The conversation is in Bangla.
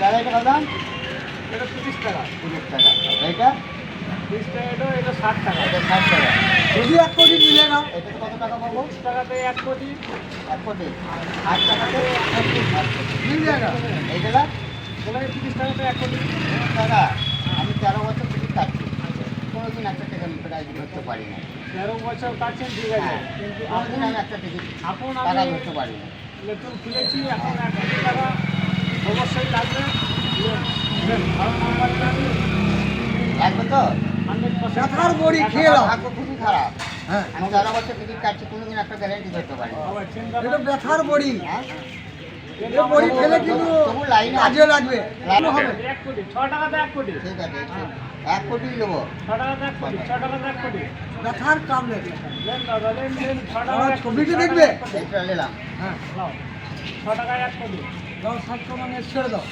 দাদা এটা কত দাম? এটা 30 টাকা। 30 টাকা। এইটা 30 টাকা, এটা 60 টাকা। এটা 60 টাকা। যদি 1 কোটি মিলে নাও এটা কত টাকা পাবো? 30 টাকাতে 1 কোটি, 1 কোটি। 8 টাকাতে 1 কোটি। মিল জায়গা। এইটা বলে 30 টাকাতে 1 কোটি। টাকা। আমি 13 বছর টিকিট কাটছি, কোনোদিন একটা টিকিট প্রাইস ধরতে পারি না। 13 বছর কাটছেন, ঠিক আছে, হ্যাঁ, কিন্তু কোনোদিন আমি একটা টিকিট এখন টাকা আমি ধরতে পারি না। নতুন খুলেছি, এখন 1 কোটি টাকা অবশ্যই লাগবে। কারণ আমার কাছে লাগবে তো? 100% ব্যথার বড়ি খেয়ে নাও। ভাগ্য খুবই খারাপ। হ্যাঁ, আমি 13 বছর টিকিট কাটছি, কোনোদিন একটা গ্যারেন্টি ধরতে পারি না। আবার চিন্তা এটা ব্যথার বড়ি। হ্যাঁ? এ বড়ি খেলে কিন্তু তবু লাইনে কাজে লাগবে। লাইনে হবে। 1 কোটি, 6 টাকাতে 1 কোটি, ঠিক আছে, 1 কোটি দেবো। 6 টাকাতে 1 কোটি, 6 টাকাতে 1 কোটি। ব্যথার কাম নেই। লেন দাদা, লেন 6 টাকা আমার 1 কোটি, ছবিটা 6 দেখবে? টাকায় 1 কোটি। এইটা নিলাম। হ্যাঁ, নাও, 6 টাকায় 1 কোটি। দাও 60 টাকা নিয়ে ছেড়ে দাও।